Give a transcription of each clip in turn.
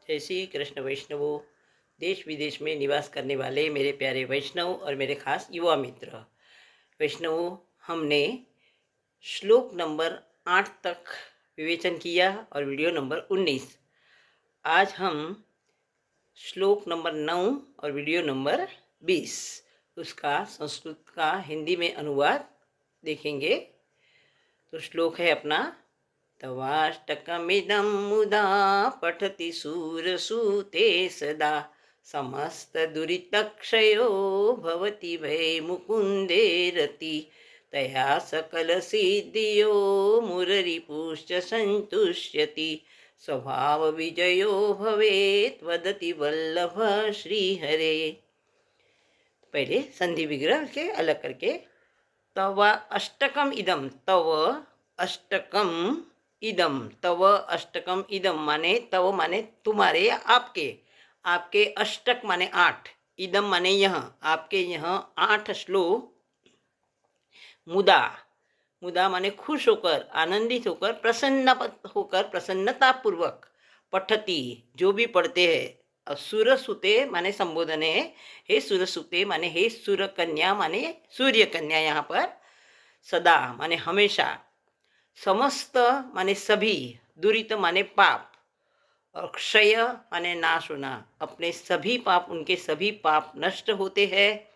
जय श्री कृष्ण वैष्णवों। देश विदेश में निवास करने वाले मेरे प्यारे वैष्णव और मेरे खास युवा मित्र वैष्णवों, हमने श्लोक नंबर 8 तक विवेचन किया और वीडियो नंबर 19। आज हम श्लोक नंबर 9 और वीडियो नंबर 20 उसका संस्कृत का हिंदी में अनुवाद देखेंगे। तो श्लोक है अपना, तवाष्टकमिदं मुदा पठति शूरसूते सदा समस्तदुरितक्षयो भवति वै मुकुन्दे रति तया सकलसिद्धियो मुररिपुश्च सन्तुष्यति स्वभावविजयो भवेत् वदति वल्लभ श्रीहरे। पहले संधि विग्रह के अलग करके, तव अष्टकम इदम, तव अष्टकम इदम, तव अष्टकम इदम माने तव माने तुम्हारे या आपके, आपके अष्टक माने 8, इदम माने यह, आपके यह 8 श्लोक मुदा, मुदा माने खुश होकर, आनंदित होकर, प्रसन्न होकर, प्रसन्नतापूर्वक पठती जो भी पढ़ते हैं। सुरसुते माने संबोधन है, हे सुरसुते माने हे सूर्य कन्या माने सूर्य कन्या, यहाँ पर सदा माने हमेशा, समस्त माने सभी, दुरित माने पाप, और क्षय माने नाश होना, अपने सभी पाप, उनके सभी पाप नष्ट होते हैं।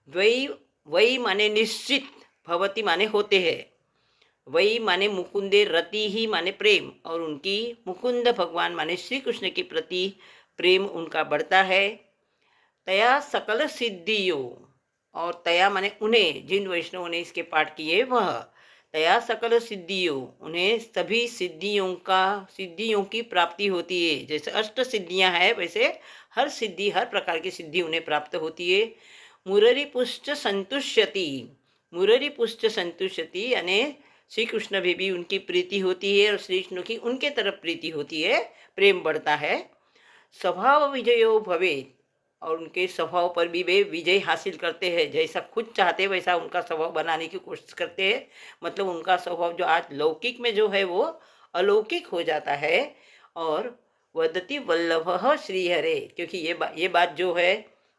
वही वही माने निश्चित, भवती माने होते हैं, वही माने मुकुंदे रति ही माने प्रेम, और उनकी मुकुंद भगवान माने श्री कृष्ण के प्रति प्रेम उनका बढ़ता है। तया सकल सिद्धियों, और तया माने उन्हें, जिन वैष्णवों ने इसके पाठ किए वह, तया सकल सिद्धियों, उन्हें सभी सिद्धियों की प्राप्ति होती है। जैसे अष्ट सिद्धियां हैं वैसे हर सिद्धि, हर प्रकार की सिद्धि उन्हें प्राप्त होती है। मुररी पुष्ट संतुष्यति, मुररी पुष्ट संतुष्यति यानी श्री कृष्ण भी उनकी प्रीति होती है और श्री कृष्ण की उनके तरफ प्रीति होती है, प्रेम बढ़ता है। स्वभाव विजयो भवेत्, और उनके स्वभाव पर भी वे विजय हासिल करते हैं, जैसा खुद चाहते वैसा उनका स्वभाव बनाने की कोशिश करते हैं। मतलब उनका स्वभाव जो आज लौकिक में जो है वो अलौकिक हो जाता है। और वदति वल्लभ श्रीहरे, क्योंकि ये बात जो है,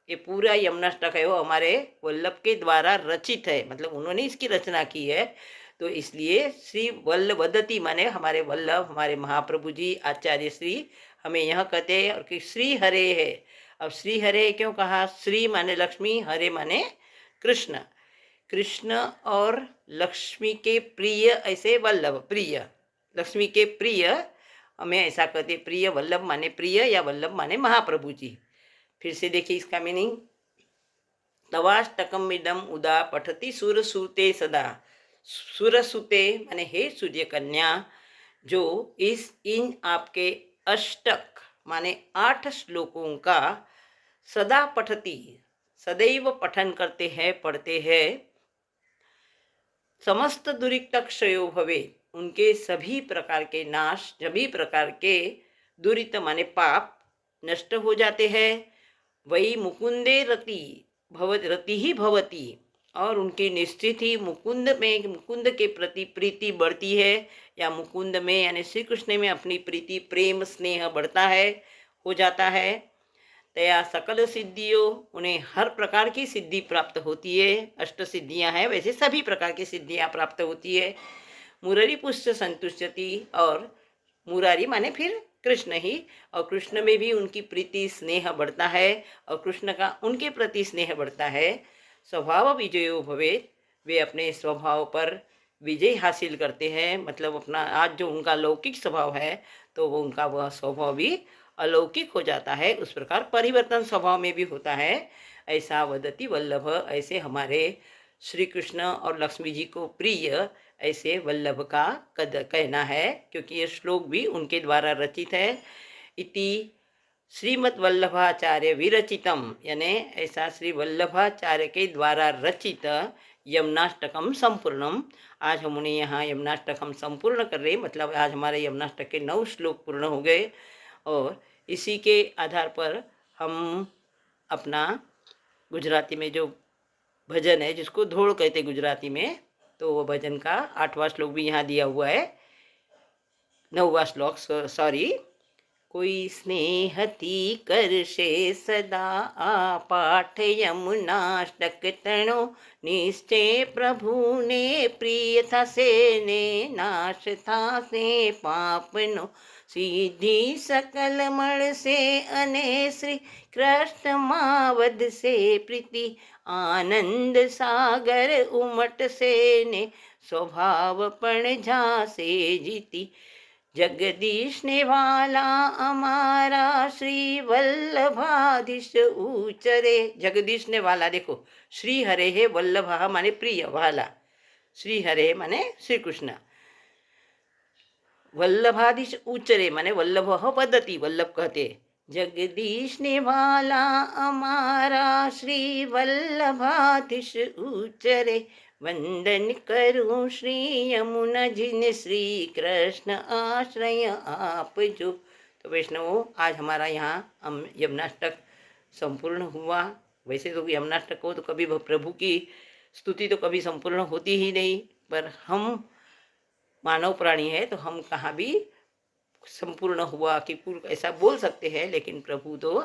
ये पूरा यमुनाष्टक है वो हमारे वल्लभ के द्वारा रचित है, मतलब उन्होंने इसकी रचना की है। तो इसलिए श्री वल्लभ वदति माने हमारे वल्लभ, हमारे महाप्रभु जी आचार्य श्री हमें यह कहते हैं, और कि श्री हरे है। अब श्री हरे क्यों कहा? श्री माने लक्ष्मी, हरे माने कृष्ण, कृष्ण और लक्ष्मी के प्रिय, ऐसे वल्लभ प्रिय, लक्ष्मी के प्रिय, हमें ऐसा कहते प्रिय। वल्लभ माने प्रिय या वल्लभ माने महाप्रभु जी। फिर से देखिए इसका मीनिंग, तवाष्टकम इदम उदा पठति सुरसुते सदा, सुरसुते माने हे सूर्य कन्या, जो इन आपके अष्टक माने 8 श्लोकों का सदा पठती, सदैव पठन करते हैं, पढ़ते हैं। समस्त दुरिक्त क्षयो भवे, उनके सभी प्रकार के नाश, सभी प्रकार के दुरित माने पाप नष्ट हो जाते हैं। वही मुकुंदे रति, रति ही भवती, और उनकी निश्चित ही मुकुंद में, मुकुंद के प्रति प्रीति बढ़ती है, या मुकुंद में यानी श्री कृष्ण में अपनी प्रीति, प्रेम, स्नेह बढ़ता है, हो जाता है। तया सकल सिद्धियों, उन्हें हर प्रकार की सिद्धि प्राप्त होती है। अष्ट सिद्धियां हैं वैसे सभी प्रकार की सिद्धियां प्राप्त होती है। मुरारी पुष्ट संतुष्टति, और मुरारी माने फिर कृष्ण ही, और कृष्ण में भी उनकी प्रीति स्नेह बढ़ता है, और कृष्ण का उनके प्रति स्नेह बढ़ता है। स्वभाव विजयो भवेत्, वे अपने स्वभाव पर विजय हासिल करते हैं, मतलब अपना आज जो उनका लौकिक स्वभाव है तो वो उनका वह स्वभाव भी अलौकिक हो जाता है। उस प्रकार परिवर्तन स्वभाव में भी होता है। ऐसा वदति वल्लभ, ऐसे हमारे श्री कृष्ण और लक्ष्मी जी को प्रिय ऐसे वल्लभ का कहना है, क्योंकि ये श्लोक भी उनके द्वारा रचित है। इति श्रीमद् वल्लभाचार्य विरचितम, यानी ऐसा श्री वल्लभाचार्य के द्वारा रचित यमुनाष्टकम संपूर्णम। आज हम उन्हें यहाँ यमुनाष्टकम संपूर्ण कर रहे, मतलब आज हमारे यमुनाष्टक के 9 श्लोक पूर्ण हो गए, और इसी के आधार पर हम अपना गुजराती में जो भजन है, जिसको धोड़ कहते गुजराती में, तो वो भजन का 8वां श्लोक भी यहाँ दिया हुआ है, 9वां श्लोक, सॉरी, कोई स्नेहती करशे सदा आ पाठ यमुनाष्टक तणो निश्चय प्रभुने प्रिय थसे ने नाश थासे पापनो सीधी सकल મળશે અને શ્રી કૃષ્ણમાં વધશે પ્રીતિ આનંદ સાગર ઉમટશે ને સ્વભાવ પણ જાશે જીતી जगदीश ने वाला हमारा श्री वल्लभाधीश उचरे। जगदीश ने वाला देखो, श्री हरे है, वल्लभ माने प्रिय, वाला श्री हरे माने श्री कृष्ण, वल्लभाधीश उचरे माने वल्लभ पद्धति, वल्लभ कहते। जगदीश ने वाला हमारा श्री वल्लभाधीश उचरे, वंदन करूं श्री यमुना जी ने श्री कृष्ण आश्रय आप जो। तो वैष्णवों, आज हमारा यहाँ यमुनाष्टक संपूर्ण हुआ। वैसे तो यमुनाष्टक हो तो कभी प्रभु की स्तुति तो कभी संपूर्ण होती ही नहीं, पर हम मानव प्राणी है तो हम कहाँ भी संपूर्ण हुआ कि पूर्ण ऐसा बोल सकते हैं, लेकिन प्रभु तो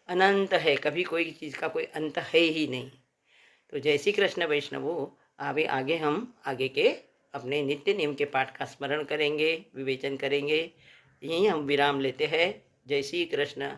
अनंत है, कभी कोई चीज़ का कोई अंत है ही नहीं। तो जय श्री कृष्ण वैष्णवों। आगे हम आगे के अपने नित्य नियम के पाठ का स्मरण करेंगे, विवेचन करेंगे। यहीं हम विराम लेते हैं। जय श्री कृष्ण।